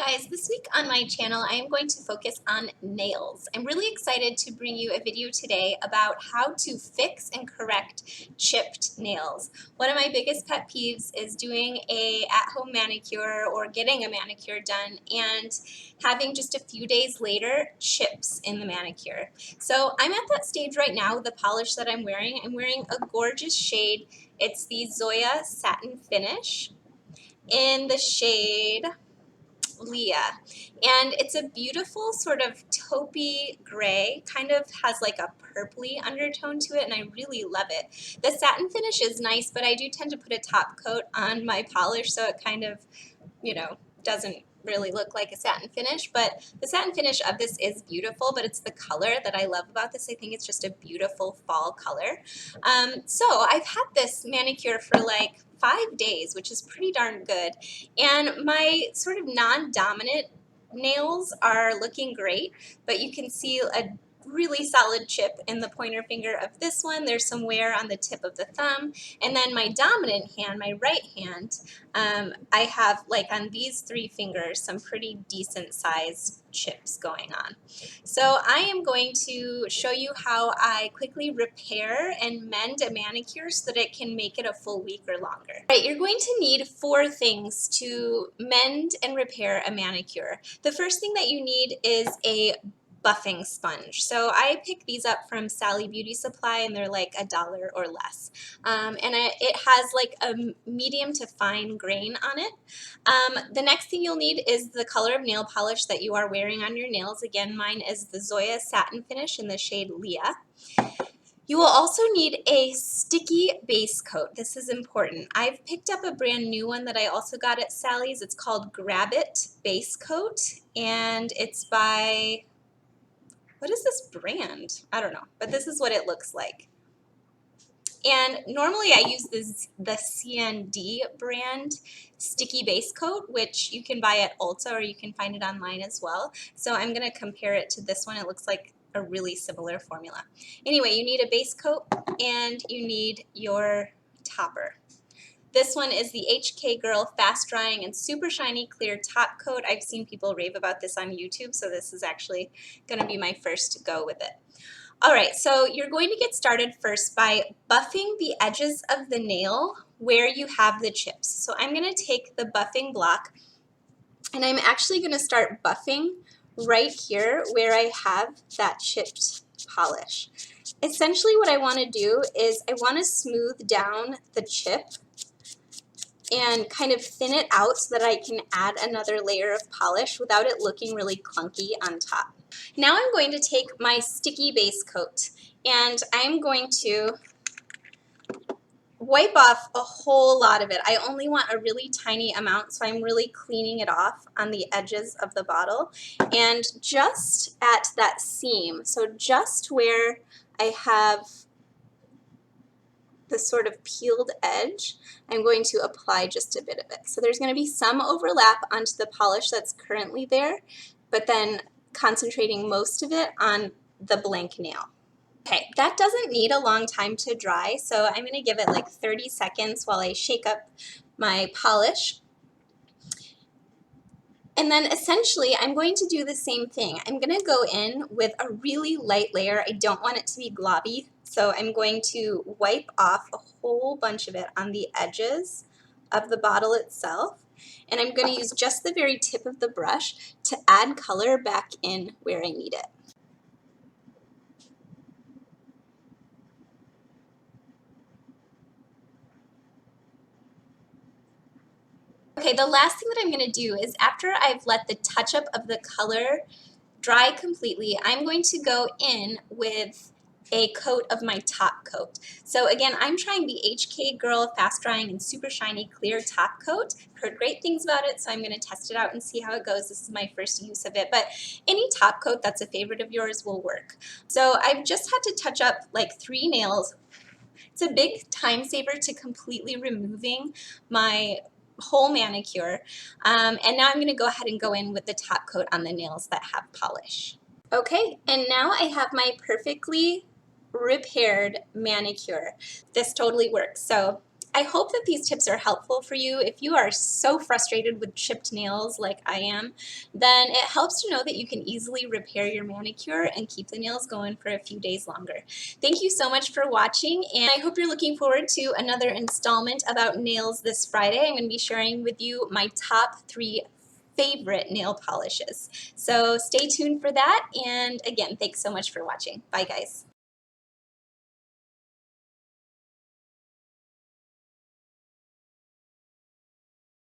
Guys, this week on my channel I am going to focus on nails. I'm really excited to bring you a video today about how to fix and correct chipped nails. One of my biggest pet peeves is doing a at-home manicure or getting a manicure done and having just a few days later chips in the manicure. So I'm at that stage right now with the polish that I'm wearing. I'm wearing a gorgeous shade. It's the Zoya Satin Finish in the shade Leah, and it's a beautiful sort of taupey gray, kind of has like a purpley undertone to it, and I really love it. The satin finish is nice, but I do tend to put a top coat on my polish so it kind of, doesn't really look like a satin finish, but the satin finish of this is beautiful, but it's the color that I love about this. I think it's just a beautiful fall color. So I've had this manicure for like 5 days, which is pretty darn good, and my sort of non-dominant nails are looking great, but you can see a really solid chip in the pointer finger of this one. There's some wear on the tip of the thumb, and then my dominant hand, my right hand, I have like on these 3 fingers some pretty decent sized chips going on. So I am going to show you how I quickly repair and mend a manicure so that it can make it a full week or longer. All right, you're going to need 4 things to mend and repair a manicure. The first thing that you need is a buffing sponge. So I pick these up from Sally Beauty Supply, and they're like $1 or less. It has like a medium to fine grain on it. The next thing you'll need is the color of nail polish that you are wearing on your nails. Again, mine is the Zoya Satin Finish in the shade Leah. You will also need a sticky base coat. This is important. I've picked up a brand new one that I also got at Sally's. It's called Grab It Base Coat, and it's by, what is this brand? I don't know, but this is what it looks like. And normally I use the CND brand sticky base coat, which you can buy at Ulta or you can find it online as well. So I'm going to compare it to this one. It looks like a really similar formula. Anyway, you need a base coat and you need your topper. This one is the HK Girl Fast Drying and Super Shiny Clear Top Coat. I've seen people rave about this on YouTube, so this is actually going to be my first go with it. All right, so you're going to get started first by buffing the edges of the nail where you have the chips. So I'm going to take the buffing block, and I'm actually going to start buffing right here where I have that chipped polish. Essentially what I want to do is I want to smooth down the chip and kind of thin it out so that I can add another layer of polish without it looking really clunky on top. Now I'm going to take my sticky base coat and I'm going to wipe off a whole lot of it. I only want a really tiny amount, so I'm really cleaning it off on the edges of the bottle and just at that seam, so just where I have the sort of peeled edge, I'm going to apply just a bit of it. So there's going to be some overlap onto the polish that's currently there, but then concentrating most of it on the blank nail. Okay, that doesn't need a long time to dry, so I'm going to give it like 30 seconds while I shake up my polish. And then essentially I'm going to do the same thing. I'm going to go in with a really light layer. I don't want it to be globby, so I'm going to wipe off a whole bunch of it on the edges of the bottle itself. And I'm going to use just the very tip of the brush to add color back in where I need it. Okay, the last thing that I'm going to do is after I've let the touch-up of the color dry completely, I'm going to go in with a coat of my top coat. So again, I'm trying the HK Girl Fast Drying and Super Shiny Clear Top Coat. Heard great things about it, so I'm going to test it out and see how it goes. This is my first use of it, but any top coat that's a favorite of yours will work. So I've just had to touch up like 3 nails. It's a big time saver to completely removing my whole manicure, and now I'm going to go ahead and go in with the top coat on the nails that have polish. Okay, and now I have my perfectly repaired manicure. This totally works. So I hope that these tips are helpful for you. If you are so frustrated with chipped nails like I am, then it helps to know that you can easily repair your manicure and keep the nails going for a few days longer. Thank you so much for watching, and I hope you're looking forward to another installment about nails this Friday. I'm going to be sharing with you my top 3 favorite nail polishes. So stay tuned for that, and again, thanks so much for watching. Bye guys.